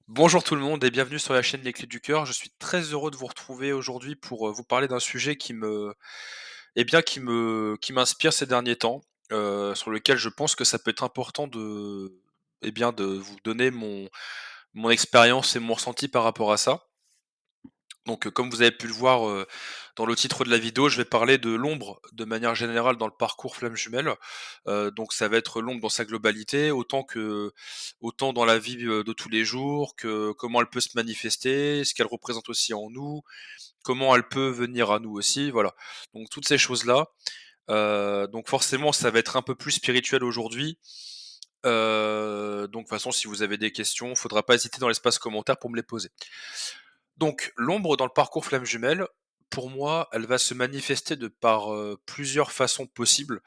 Bonjour tout le monde et bienvenue sur la chaîne Les Clés du Cœur. Je suis très heureux de vous retrouver aujourd'hui pour vous parler d'un sujet qui m'inspire ces derniers temps, sur lequel je pense que ça peut être important de vous donner mon expérience et mon ressenti par rapport à ça. Donc, comme vous avez pu le voir, dans le titre de la vidéo, je vais parler de l'ombre de manière générale dans le parcours flamme jumelle. Donc ça va être l'ombre dans sa globalité, autant dans la vie, de tous les jours que comment elle peut se manifester, ce qu'elle représente aussi en nous, comment elle peut venir à nous aussi, voilà. Donc toutes ces choses-là, donc forcément ça va être un peu plus spirituel aujourd'hui. Donc de toute façon si vous avez des questions, faudra pas hésiter dans l'espace commentaire pour me les poser. Donc, l'ombre dans le parcours flamme jumelle, pour moi, elle va se manifester de par, plusieurs façons possibles.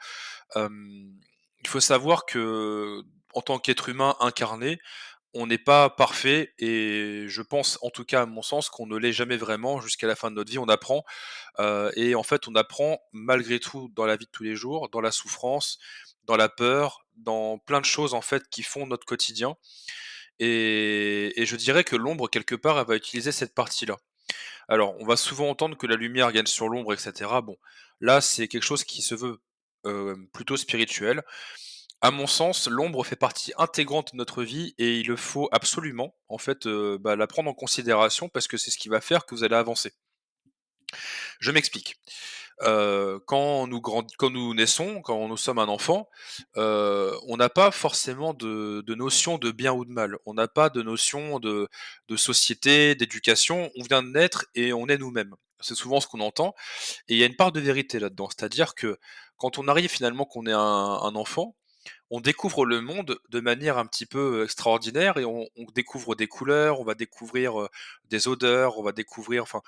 Il faut savoir que, en tant qu'être humain incarné, on n'est pas parfait et je pense, en tout cas à mon sens, qu'on ne l'est jamais vraiment jusqu'à la fin de notre vie. On apprend, et en fait, on apprend malgré tout dans la vie de tous les jours, dans la souffrance, dans la peur, dans plein de choses en fait qui font notre quotidien et je dirais que l'ombre quelque part, elle va utiliser cette partie-là. Alors, on va souvent entendre que la lumière gagne sur l'ombre, et cetera. Bon, là, c'est quelque chose qui se veut, plutôt spirituel. À mon sens, l'ombre fait partie intégrante de notre vie et il le faut absolument, en fait, la prendre en considération parce que c'est ce qui va faire que vous allez avancer. Je m'explique. Quand nous naissons, quand nous sommes un enfant, on n'a pas forcément de notion de bien ou de mal. On n'a pas de notion de société, d'éducation. On vient de naître et on est nous-mêmes. C'est souvent ce qu'on entend et il y a une part de vérité là-dedans. C'est-à-dire que quand on arrive finalement qu'on est un enfant, on découvre le monde de manière un petit peu, extraordinaire et on découvre des couleurs, on va découvrir, des odeurs, on va découvrir enfin,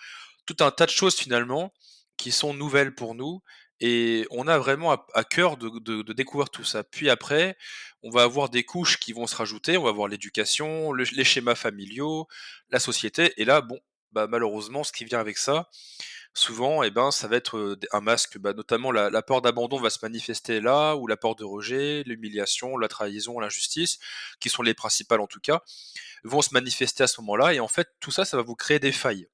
tout un tas de choses finalement qui sont nouvelles pour nous et on a vraiment à cœur de découvrir tout ça. Puis après, on va avoir des couches qui vont se rajouter, on va avoir l'éducation, les schémas familiaux, la société et là, bon, bah, malheureusement, ce qui vient avec ça, souvent, eh ben, ça va être, un masque, bah, notamment la peur d'abandon va se manifester là, ou la peur de rejet, l'humiliation, la trahison, l'injustice, qui sont les principales en tout cas, vont se manifester à ce moment-là et en fait, tout ça, ça va vous créer des failles.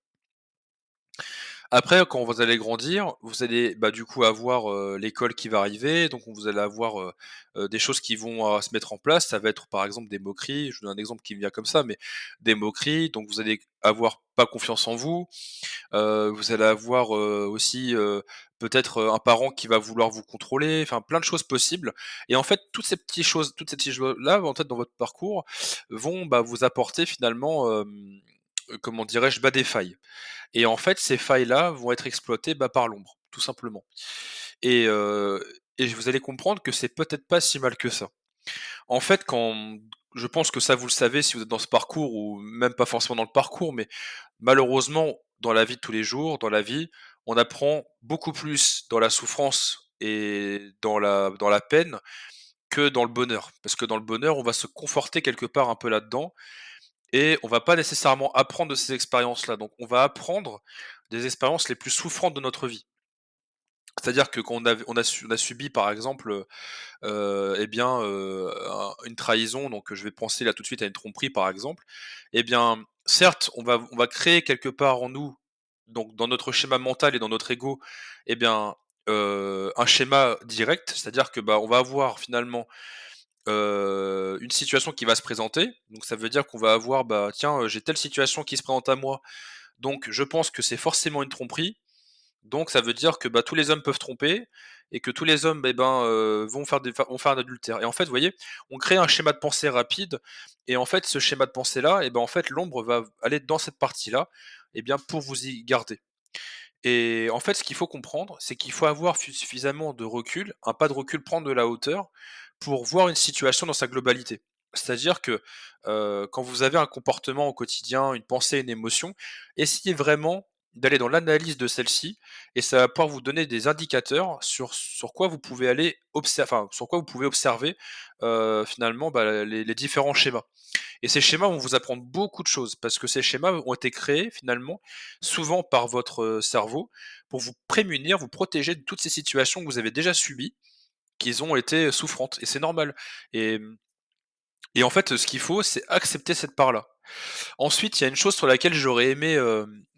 Après, quand vous allez grandir, vous allez, bah, du coup, avoir, l'école qui va arriver, donc vous allez avoir, des choses qui vont, se mettre en place. Ça va être, par exemple, des moqueries. Je vous donne un exemple qui me vient comme ça, mais des moqueries, donc vous allez avoir pas confiance en vous. Vous allez avoir, aussi, peut-être, un parent qui va vouloir vous contrôler, enfin plein de choses possibles et en fait, toutes ces petites choses-là, en fait, dans votre parcours, vont, bah, vous apporter finalement, comment dirais-je? Bah, des failles et en fait, ces failles-là vont être exploitées, bah, par l'ombre, tout simplement et heu et vous allez comprendre que c'est peut-être pas si mal que ça. En fait, quand je pense que ça, vous le savez si vous êtes dans ce parcours ou même pas forcément dans le parcours, mais malheureusement, dans la vie de tous les jours, dans la vie, on apprend beaucoup plus dans la souffrance et dans la peine que dans le bonheur. Parce que dans le bonheur, on va se conforter quelque part un peu là-dedans et on va pas nécessairement apprendre de ces expériences-là. Donc on va apprendre des expériences les plus souffrantes de notre vie. C'est-à-dire que quand on a subi par exemple, une trahison, donc je vais penser là tout de suite à une tromperie par exemple, eh bien, certes, on va créer quelque part en nous, donc dans notre schéma mental et dans notre ego, eh bien, un schéma direct, c'est-à-dire que, bah, on va avoir finalement, une situation qui va se présenter, donc ça veut dire qu'on va avoir, bah, tiens, j'ai telle situation qui se présente à moi, donc je pense que c'est forcément une tromperie, donc ça veut dire que, bah, tous les hommes peuvent tromper et que tous les hommes, vont faire un adultère et en fait, vous voyez, on crée un schéma de pensée rapide et en fait, ce schéma de pensée-là et ben, en fait, l'ombre va aller dans cette partie-là et bien, pour vous y garder et en fait, ce qu'il faut comprendre, c'est qu'il faut avoir suffisamment de recul, un pas de recul, prendre de la hauteur pour voir une situation dans sa globalité. C'est-à-dire que, quand vous avez un comportement au quotidien, une pensée, une émotion, essayez vraiment d'aller dans l'analyse de celle-ci et ça va pouvoir vous donner des indicateurs sur quoi vous pouvez aller sur quoi vous pouvez observer, finalement, bah, les différents schémas. Et ces schémas vont vous apprendre beaucoup de choses parce que ces schémas ont été créés finalement souvent par votre, cerveau pour vous prémunir, vous protéger de toutes ces situations que vous avez déjà subies, qui ont été souffrantes et c'est normal et en fait, ce qu'il faut, c'est accepter cette part-là. Ensuite, il y a une chose sur laquelle j'aurais aimé,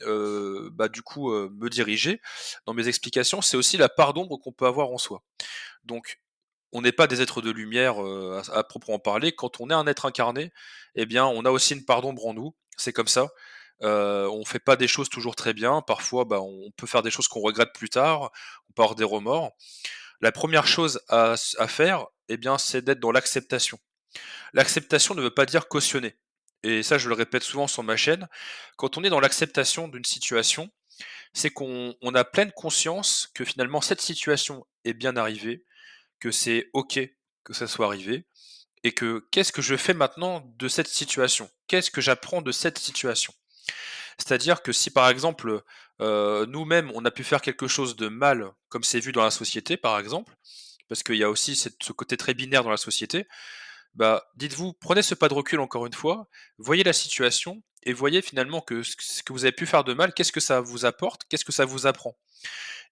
bah, du coup, me diriger dans mes explications, c'est aussi la part d'ombre qu'on peut avoir en soi. Donc, on n'est pas des êtres de lumière, à proprement parler. Quand on est un être incarné, eh bien, on a aussi une part d'ombre en nous, c'est comme ça. On fait pas des choses toujours très bien. Parfois, bah, on peut faire des choses qu'on regrette plus tard, on peut avoir des remords. La première chose à faire, eh bien, c'est d'être dans l'acceptation. L'acceptation ne veut pas dire cautionner et ça, je le répète souvent sur ma chaîne. Quand on est dans l'acceptation d'une situation, c'est qu'on a pleine conscience que finalement cette situation est bien arrivée, que c'est OK que ça soit arrivé et que qu'est-ce que je fais maintenant de cette situation? Qu'est-ce que j'apprends de cette situation? C'est-à-dire que si par exemple, nous-mêmes on a pu faire quelque chose de mal, comme c'est vu dans la société par exemple, parce qu'il y a aussi ce côté très binaire dans la société, bah, dites-vous, prenez ce pas de recul encore une fois, voyez la situation et voyez finalement que ce que vous avez pu faire de mal, qu'est-ce que ça vous apporte? Qu'est-ce que ça vous apprend?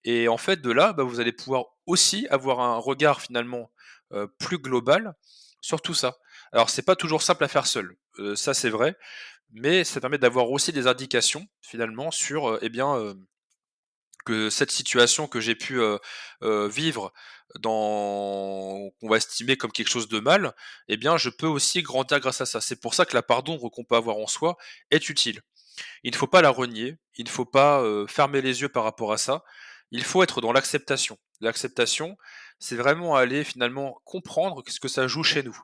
Et en fait, de là, bah, vous allez pouvoir aussi avoir un regard finalement, plus global sur tout ça. Alors c'est pas toujours simple à faire seul, ça c'est vrai, mais ça permet d'avoir aussi des indications finalement sur, eh bien, que cette situation que j'ai pu, vivre dans qu'on va estimer comme quelque chose de mal, eh bien, je peux aussi grandir grâce à ça. C'est pour ça que la part d'ombre qu'on peut avoir en soi est utile. Il ne faut pas la renier, il ne faut pas, fermer les yeux par rapport à ça. Il faut être dans l'acceptation. L'acceptation, c'est vraiment aller finalement comprendre ce que ça joue chez nous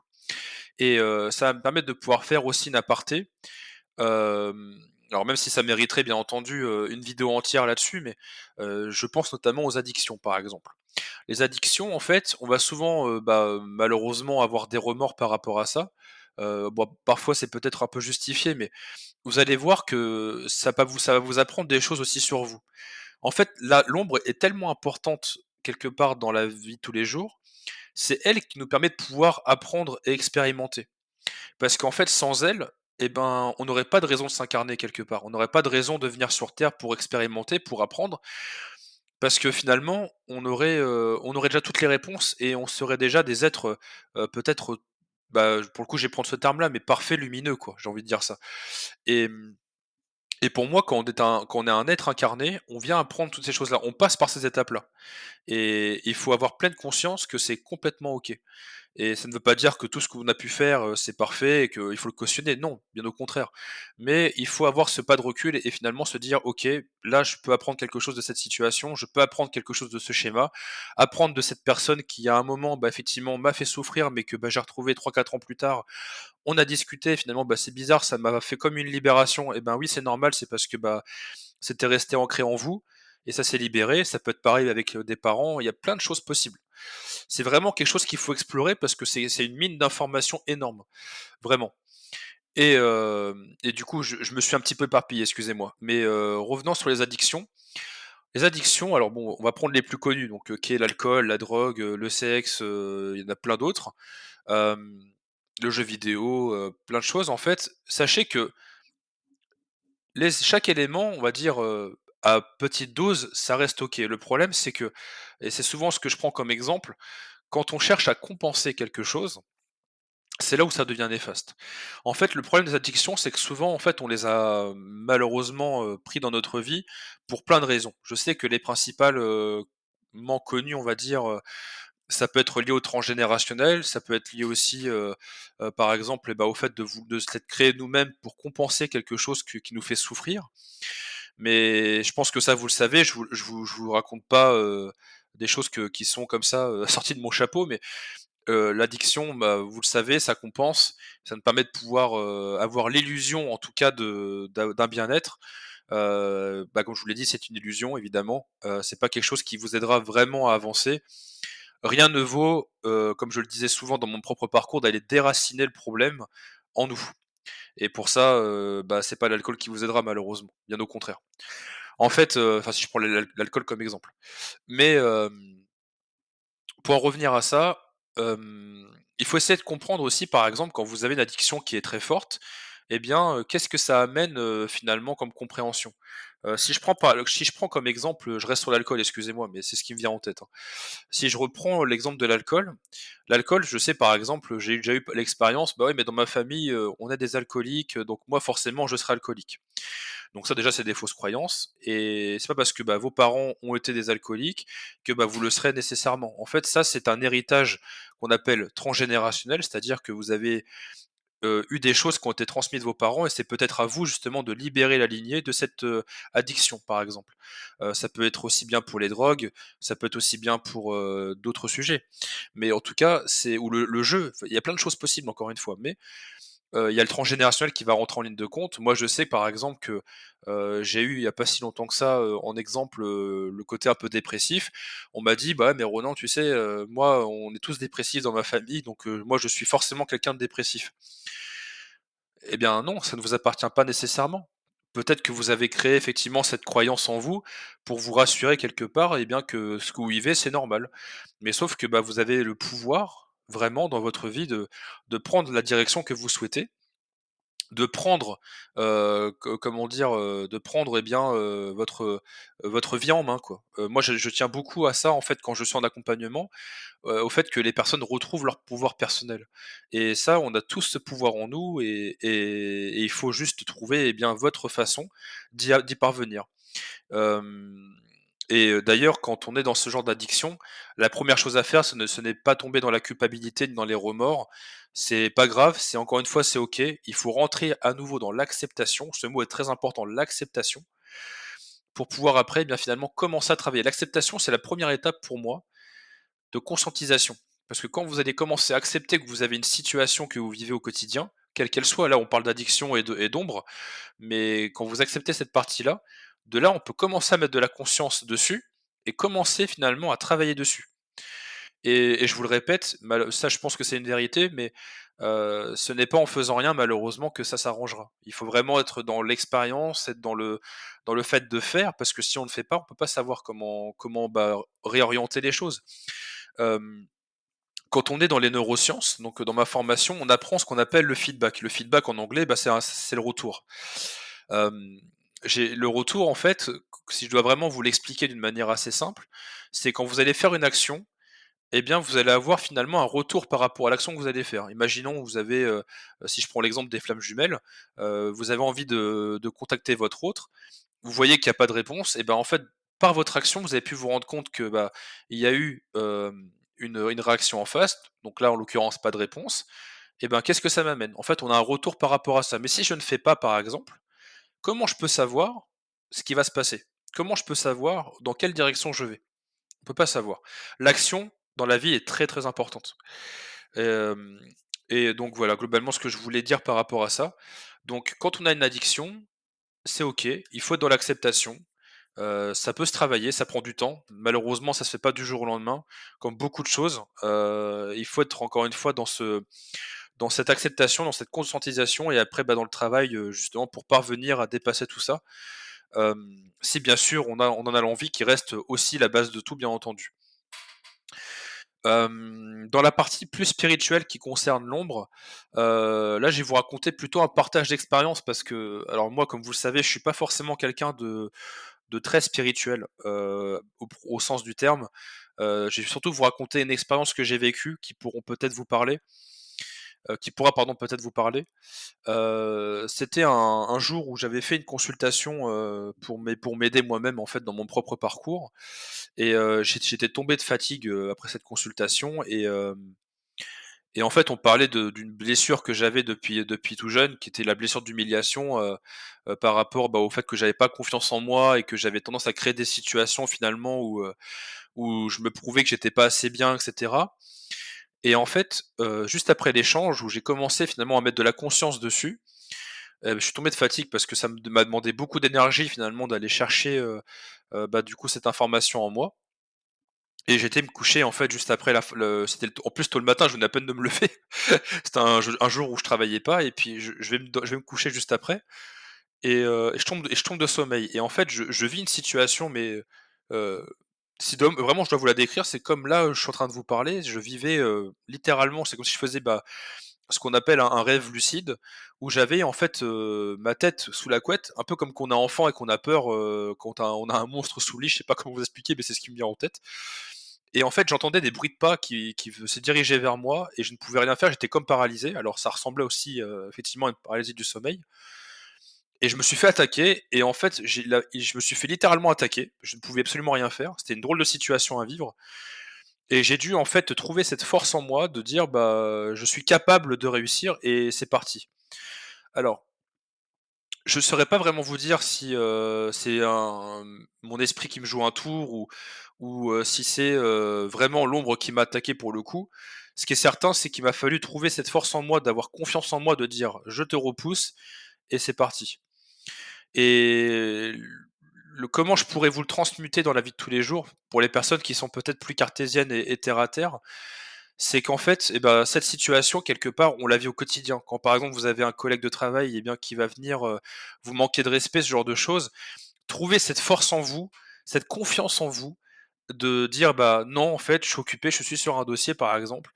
et ça va me permettre de pouvoir faire aussi une aparté. Hem, alors même si ça mériterait bien entendu, une vidéo entière là-dessus, mais je pense notamment aux addictions, par exemple. Les addictions, en fait, on va souvent, bah, malheureusement avoir des remords par rapport à ça. Bon, parfois c'est peut-être un peu justifié, mais vous allez voir que ça va vous apprendre des choses aussi sur vous. En fait, l'ombre est tellement importante quelque part dans la vie de tous les jours, c'est elle qui nous permet de pouvoir apprendre et expérimenter. Parce qu'en fait, sans elle, eh ben, on n'aurait pas de raison de s'incarner quelque part. On n'aurait pas de raison de venir sur terre pour expérimenter, pour apprendre, parce que finalement, on aurait déjà toutes les réponses et on serait déjà des êtres, peut-être, bah, pour le coup, je vais prendre ce terme-là, mais parfaits, lumineux, quoi, j'ai envie de dire ça. Et et pour moi, quand on est un être incarné, on vient apprendre toutes ces choses-là. On passe par ces étapes-là et il faut avoir pleine conscience que c'est complètement OK. Et ça ne veut pas dire que tout ce qu'on a pu faire, c'est parfait et qu'il faut le cautionner. Non, bien au contraire. Mais il faut avoir ce pas de recul et finalement se dire: «OK, là, je peux apprendre quelque chose de cette situation, je peux apprendre quelque chose de ce schéma, apprendre de cette personne qui à un moment, bah, effectivement m'a fait souffrir mais que, bah, j'ai retrouvé 3 4 ans plus tard. On a discuté finalement, bah, c'est bizarre, ça m'a fait comme une libération» et ben, oui, c'est normal, c'est parce que, bah, c'était resté ancré en vous et ça s'est libéré. Ça peut être pareil avec, des parents, il y a plein de choses possibles. C'est vraiment quelque chose qu'il faut explorer parce que c'est une mine d'informations énorme, vraiment. Et du coup, je me suis un petit peu éparpillé, excusez-moi. Mais, revenant sur les addictions. Les addictions, alors bon, on va prendre les plus connus, donc, qui est l'alcool, la drogue, le sexe, il y en a plein d'autres. Hem, le jeu vidéo, plein de choses. En fait, sachez que chaque élément, on va dire, à petite dose, ça reste OK. Le problème, c'est que et c'est souvent ce que je prends comme exemple, quand on cherche à compenser quelque chose, c'est là où ça devient néfaste. En fait, le problème des addictions, c'est que souvent, en fait, on les a malheureusement, pris dans notre vie pour plein de raisons. Je sais que les principales, ment connues, on va dire, ça peut être lié au transgénérationnel, ça peut être lié aussi, par exemple, bah, au fait de s'être créé nous-mêmes pour compenser quelque chose qui nous fait souffrir. Mais je pense que ça, vous le savez, je vous raconte pas, des choses qui sont comme ça, sorties de mon chapeau, mais l'addiction, bah, vous le savez, ça compense, ça nous permet de pouvoir, avoir l'illusion en tout cas d'un bien-être. Bah, comme je vous l'ai dit, c'est une illusion évidemment, c'est pas quelque chose qui vous aidera vraiment à avancer. Rien ne vaut, comme je le disais souvent dans mon propre parcours, d'aller déraciner le problème en nous et pour ça, bah, c'est pas l'alcool qui vous aidera malheureusement, bien au contraire. En fait, enfin si je prends l'alcool comme exemple. Mais, pour en revenir à ça, il faut essayer de comprendre aussi, par exemple, quand vous avez une addiction qui est très forte eh bien, qu'est-ce que ça amène, finalement comme compréhension? Si je prends comme exemple, je reste sur l'alcool, excusez-moi, mais c'est ce qui me vient en tête, hein. Si je reprends l'exemple de l'alcool, je sais par exemple, j'ai déjà eu l'expérience, bah, ouais, mais dans ma famille, on a des alcooliques, donc moi forcément je serai alcoolique. Donc ça déjà c'est des fausses croyances et c'est pas parce que, bah, vos parents ont été des alcooliques que, bah, vous le serez nécessairement. En fait, ça c'est un héritage qu'on appelle transgénérationnel, c'est-à-dire que vous avez, eu des choses qui ont été transmises de vos parents et c'est peut-être à vous justement de libérer la lignée de cette, addiction, par exemple. Ça peut être aussi bien pour les drogues, ça peut être aussi bien pour, d'autres sujets. Mais en tout cas, c'est ou le jeu, enfin, il y a plein de choses possibles encore une fois, mais il y a le transgénérationnel qui va rentrer en ligne de compte. Moi, je sais par exemple que, j'ai eu il y a pas si longtemps que ça, en exemple, le côté un peu dépressif. On m'a dit: «Bah ouais, mais Ronan, tu sais, moi, on est tous dépressifs dans ma famille, donc moi, je suis forcément quelqu'un de dépressif». Eh bien non, ça ne vous appartient pas nécessairement. Peut-être que vous avez créé effectivement cette croyance en vous pour vous rassurer quelque part, eh bien que ce que vous vivez, c'est normal. Mais sauf que, bah, vous avez le pouvoir vraiment dans votre vie de prendre la direction que vous souhaitez, de prendre, comment dire? De prendre, eh bien, votre vie en main, quoi. Moi, je tiens beaucoup à ça, en fait, quand je suis en accompagnement, au fait que les personnes retrouvent leur pouvoir personnel et ça, on a tous ce pouvoir en nous et il faut juste trouver, eh bien, votre façon d'y parvenir. Hem D'ailleurs, quand on est dans ce genre d'addiction, la première chose à faire, ce n'est pas tomber dans la culpabilité ni dans les remords. C'est pas grave, c'est encore une fois, c'est OK. Il faut rentrer à nouveau dans l'acceptation. Ce mot est très important, l'acceptation, pour pouvoir après, eh bien, finalement, commencer à travailler. L'acceptation, c'est la première étape pour moi de conscientisation. Parce que quand vous allez commencer à accepter que vous avez une situation que vous vivez au quotidien, quelle qu'elle soit, là on parle d'addiction et d'ombre, mais quand vous acceptez cette partie-là, de là on peut commencer à mettre de la conscience dessus et commencer finalement à travailler dessus. Et je vous le répète, ça je pense que c'est une vérité, mais ce n'est pas en faisant rien malheureusement que ça s'arrangera. Il faut vraiment être dans l'expérience, être dans le fait de faire, parce que si on ne fait pas, on peut pas savoir comment, bah, réorienter les choses. Hem, Quand on est dans les neurosciences, donc dans ma formation, on apprend ce qu'on appelle le feedback. Le feedback en anglais, bah, c'est le retour. Hem, j'ai le retour en fait, si je dois vraiment vous l'expliquer d'une manière assez simple, c'est quand vous allez faire une action, eh bien, vous allez avoir finalement un retour par rapport à l'action que vous allez faire. Imaginons, vous avez, si je prends l'exemple des flammes jumelles, vous avez envie de contacter votre autre, vous voyez qu'il y a pas de réponse et ben, en fait, par votre action, vous avez pu vous rendre compte que, bah, il y a eu, une réaction en face, donc là, en l'occurrence, pas de réponse et ben, qu'est-ce que ça m'amène? En fait, on a un retour par rapport à ça. Mais si je ne fais pas, par exemple, comment je peux savoir ce qui va se passer? Comment je peux savoir dans quelle direction je vais? On peut pas savoir. L'action dans la vie est très, très importante. Hem Et donc voilà, globalement, ce que je voulais dire par rapport à ça. Donc quand on a une addiction, c'est OK, il faut être dans l'acceptation. Ça peut se travailler, ça prend du temps. Malheureusement, ça se fait pas du jour au lendemain, comme beaucoup de choses. Il faut être encore une fois dans cette acceptation, dans cette conscientisation et après, bah, dans le travail, justement pour parvenir à dépasser tout ça. Si bien sûr on en a l'envie qui reste aussi la base de tout, bien entendu. Dans la partie plus spirituelle qui concerne l'ombre, là, je vais vous raconter plutôt un partage d'expérience parce que alors moi, comme vous le savez, je suis pas forcément quelqu'un de très spirituel, au sens du terme. Je vais surtout vous raconter une expérience que j'ai vécue qui pourra pardon, peut-être vous parler. C'était un jour où j'avais fait une consultation, pour m'aider moi-même, en fait, dans mon propre parcours et j'étais tombé de fatigue, après cette consultation et en fait, on parlait d'une blessure que j'avais depuis tout jeune, qui était la blessure d'humiliation, par rapport, bah, au fait que j'avais pas confiance en moi et que j'avais tendance à créer des situations finalement où je me prouvais que j'étais pas assez bien et cetera et en fait, juste après l'échange où j'ai commencé finalement à mettre de la conscience dessus, je suis tombé de fatigue parce que ça m'a demandé beaucoup d'énergie finalement d'aller chercher, bah, du coup cette information en moi et j'étais me coucher en fait juste après la f le c'était en plus tôt le matin, je venais à peine de me lever. C'était un jour où je travaillais pas et puis je vais me coucher juste après et je tombe de sommeil et en fait je vis une situation mais, heu, si domm vraiment je dois vous la décrire, c'est comme là, je suis en train de vous parler, je vivais, littéralement, c'est comme si je faisais, bah, ce qu'on appelle un rêve lucide où j'avais en fait, ma tête sous la couette, un peu comme quand on est enfant et qu'on a peur, quand on a un monstre sous le lit, je sais pas comment vous expliquer, mais c'est ce qui me vient en tête et en fait, j'entendais des bruits de pas qui se dirigeaient vers moi et je ne pouvais rien faire, j'étais comme paralysé. Alors ça ressemblait aussi, effectivement à une paralysie du sommeil et je me suis fait attaquer et en fait, je me suis fait littéralement attaquer. Je ne pouvais absolument rien faire. C'était une drôle de situation à vivre et j'ai dû en fait trouver cette force en moi de dire: «Bah, je suis capable de réussir et c'est parti». Alors, je saurais pas vraiment vous dire si, c'est mon esprit qui me joue un tour ou si c'est, vraiment l'ombre qui m'a attaqué pour le coup. Ce qui est certain, c'est qu'il m'a fallu trouver cette force en moi, d'avoir confiance en moi, de dire: «Je te repousse et c'est parti». Et le comment je pourrais vous le transmuter dans la vie de tous les jours, pour les personnes qui sont peut-être plus cartésiennes et terre à terre, c'est qu'en fait, et ben cette situation quelque part, on la vit au quotidien. Quand par exemple vous avez un collègue de travail, et bien qui va venir, vous manquer de respect, ce genre de choses, trouvez cette force en vous, cette confiance en vous, de dire: «Bah, non, en fait, je suis occupé, je suis sur un dossier», par exemple,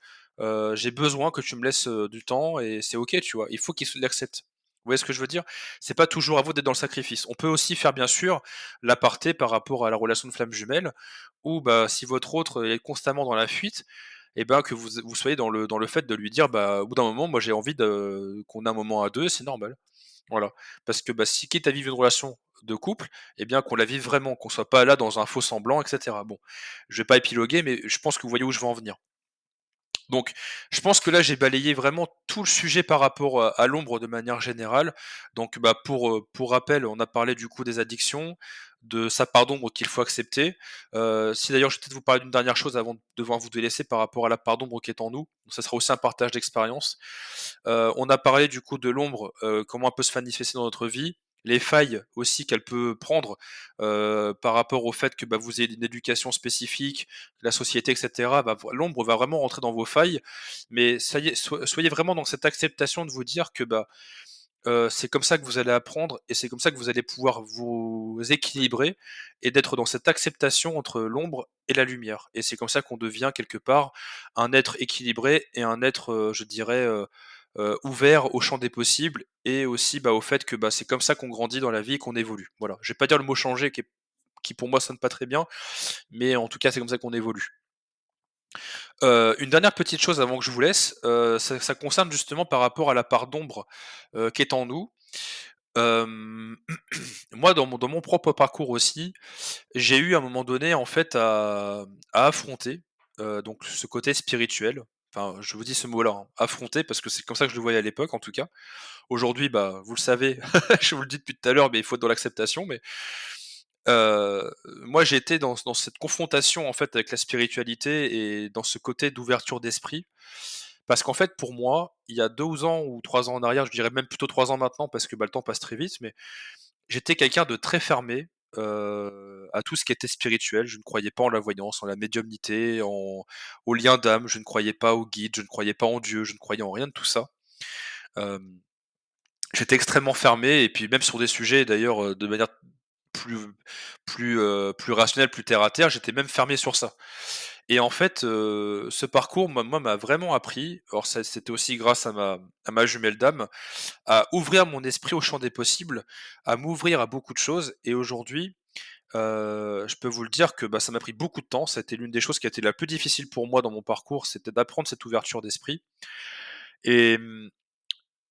«J'ai besoin que tu me laisses, du temps et c'est OK», tu vois? Il faut qu'il l'accepte. Vous voyez ce que je veux dire? C'est pas toujours à vous d'être dans le sacrifice. On peut aussi faire, bien sûr, l'aparté par rapport à la relation de flamme jumelle où, bah, si votre autre est constamment dans la fuite et ben, que vous soyez dans le fait de lui dire: «Bah, au bout d'un moment, moi, j'ai envie de qu'on ait un moment à 2, c'est normal». Voilà, parce que, bah, si quitte à vivre une relation de couple, eh bien qu'on la vive vraiment, qu'on soit pas là dans un faux semblant et cetera. Bon, je vais pas épiloguer, mais je pense que vous voyez où je veux en venir. Donc, je pense que là, j'ai balayé vraiment tout le sujet par rapport à l'ombre de manière générale. Donc, bah, pour rappel, on a parlé du coup des addictions, de sa part d'ombre qu'il faut accepter. Si d'ailleurs, je vais peut-être vous parler d'une dernière chose avant de devoir vous délaisser par rapport à la part d'ombre qui est en nous. Donc, ça sera aussi un partage d'expérience. On a parlé du coup de l'ombre, comment elle peut se manifester dans notre vie, les failles aussi qu'elle peut prendre, par rapport au fait que, bah, vous ayez une éducation spécifique, la société et cetera, l'ombre va vraiment rentrer dans vos failles, mais ça y est, soyez vraiment dans cette acceptation de vous dire que, bah, c'est comme ça que vous allez apprendre et c'est comme ça que vous allez pouvoir vous équilibrer et d'être dans cette acceptation entre l'ombre et la lumière et c'est comme ça qu'on devient quelque part un être équilibré et un être, je dirais, ouvert au champ des possibles et aussi, bah, au fait que, bah, c'est comme ça qu'on grandit dans la vie et qu'on évolue. Voilà, je vais pas dire le mot changer qui pour moi sonne pas très bien, mais en tout cas, c'est comme ça qu'on évolue. Une dernière petite chose avant que je vous laisse, ça concerne justement par rapport à la part d'ombre, qui est en nous. Hem, Moi, dans mon propre parcours aussi, j'ai eu à un moment donné, en fait, à affronter, donc ce côté spirituel. Enfin, je vous dis ce mot-là, hein, affronter parce que c'est comme ça que je le voyais à l'époque, en tout cas. Aujourd'hui, bah, vous le savez, je vous le dis depuis tout à l'heure, mais il faut être dans l'acceptation, mais moi, j'ai été dans cette confrontation, en fait, avec la spiritualité et dans ce côté d'ouverture d'esprit. Parce qu'en fait, pour moi, il y a 12 ans ou 3 ans en arrière, je dirais même plutôt 3 ans maintenant parce que, bah, le temps passe très vite, mais j'étais quelqu'un de très fermé, à tout ce qui était spirituel. Je ne croyais pas en la voyance, en la médiumnité, aux liens d'âme, je ne croyais pas aux guides, je ne croyais pas en Dieu, je ne croyais en rien de tout ça. Hem, J'étais extrêmement fermé et puis même sur des sujets d'ailleurs, de manière plus plus rationnelle, plus terre à terre, j'étais même fermé sur ça. Et en fait, ce parcours, moi, m'a vraiment appris, alors ça c'était aussi grâce à ma jumelle d'âme, à ouvrir mon esprit au champ des possibles, à m'ouvrir à beaucoup de choses et aujourd'hui, je peux vous le dire que, bah, ça m'a pris beaucoup de temps. Ça a été l'une des choses qui a été la plus difficile pour moi dans mon parcours, c'était d'apprendre cette ouverture d'esprit et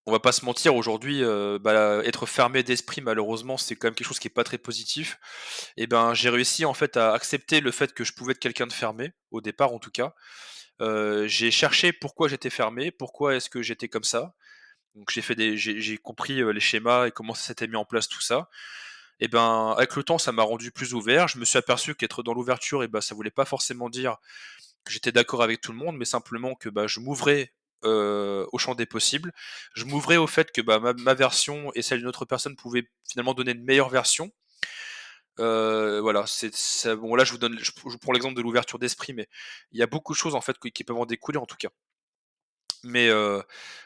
on va pas se mentir aujourd'hui, bah, être fermé d'esprit malheureusement, c'est quand même quelque chose qui est pas très positif. Et ben, j'ai réussi en fait à accepter le fait que je pouvais être quelqu'un de fermé, au départ en tout cas. J'ai cherché pourquoi j'étais fermé, pourquoi est-ce que j'étais comme ça. Donc j'ai compris, les schémas et comment ça s'était mis en place tout ça. Et ben, avec le temps, ça m'a rendu plus ouvert. Je me suis aperçu qu'être dans l'ouverture et ben, ça voulait pas forcément dire que j'étais d'accord avec tout le monde, mais simplement que, bah, je m'ouvrais, au champ des possibles. Je m'ouvrais au fait que, bah, ma version et celle d'une autre personne pouvaient finalement donner une meilleure version. Voilà, c'est ça bon là je vous prends l'exemple de l'ouverture d'esprit, mais il y a beaucoup de choses en fait qui peuvent en découler en tout cas. Mais heu,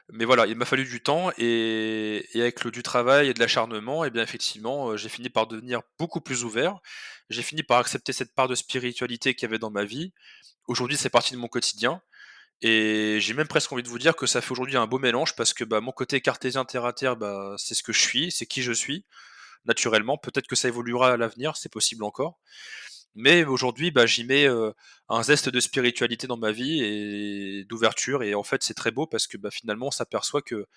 mais voilà, il m'a fallu du temps et avec du travail et de l'acharnement et bien effectivement, j'ai fini par devenir beaucoup plus ouvert. J'ai fini par accepter cette part de spiritualité qu'il y avait dans ma vie. Aujourd'hui, c'est partie de mon quotidien et j'ai même presque envie de vous dire que ça fait aujourd'hui un beau mélange parce que, bah, mon côté cartésien terre à terre, bah, c'est ce que je suis, c'est qui je suis, naturellement. Peut-être que ça évoluera à l'avenir, c'est possible encore. Mais aujourd'hui, bah, j'y mets, un zeste de spiritualité dans ma vie et d'ouverture, et en fait, c'est très beau parce que, bah, finalement, on s'aperçoit que,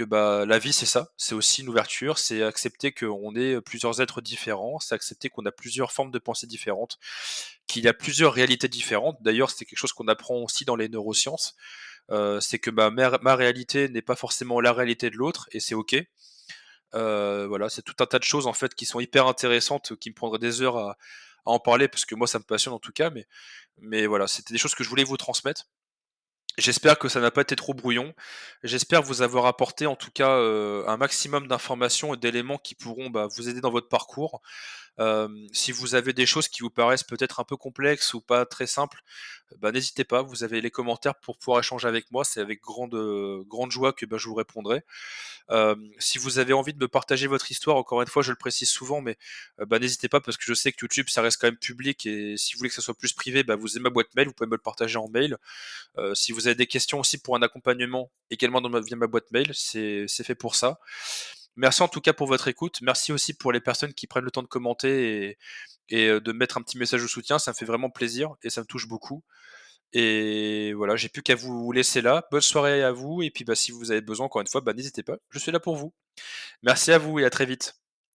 bah, la vie, c'est ça, c'est aussi une ouverture, c'est accepter qu'on est plusieurs êtres différents, c'est accepter qu'on a plusieurs formes de pensée différentes, qu'il y a plusieurs réalités différentes. D'ailleurs, c'est quelque chose qu'on apprend aussi dans les neurosciences, c'est que, bah, ma réalité n'est pas forcément la réalité de l'autre, et c'est OK. Voilà, c'est tout un tas de choses, en fait, qui sont hyper intéressantes, qui me prendraient des heures à en parler parce que moi, ça me passionne en tout cas, mais voilà, c'était des choses que je voulais vous transmettre. J'espère que ça n'a pas été trop brouillon. J'espère vous avoir apporté en tout cas, un maximum d'informations et d'éléments qui pourront, bah, vous aider dans votre parcours. Si vous avez des choses qui vous paraissent peut-être un peu complexes ou pas très simples, bah, n'hésitez pas, vous avez les commentaires pour pouvoir échanger avec moi. C'est avec grande joie que, bah, je vous répondrai. Si vous avez envie de me partager votre histoire, encore une fois, je le précise souvent, mais bah, n'hésitez pas parce que je sais que YouTube, ça reste quand même public, et si vous voulez que ça soit plus privé, bah, vous avez ma boîte mail, vous pouvez me le partager en mail. Si vous avez des questions aussi pour un accompagnement, également via ma boîte mail, c'est fait pour ça. Merci en tout cas pour votre écoute. Merci aussi pour les personnes qui prennent le temps de commenter et de mettre un petit message de soutien. Ça me fait vraiment plaisir et ça me touche beaucoup. Et voilà, j'ai plus qu'à vous laisser là. Bonne soirée à vous et puis, bah, si vous avez besoin encore une fois, bah, n'hésitez pas, je suis là pour vous. Merci à vous et à très vite.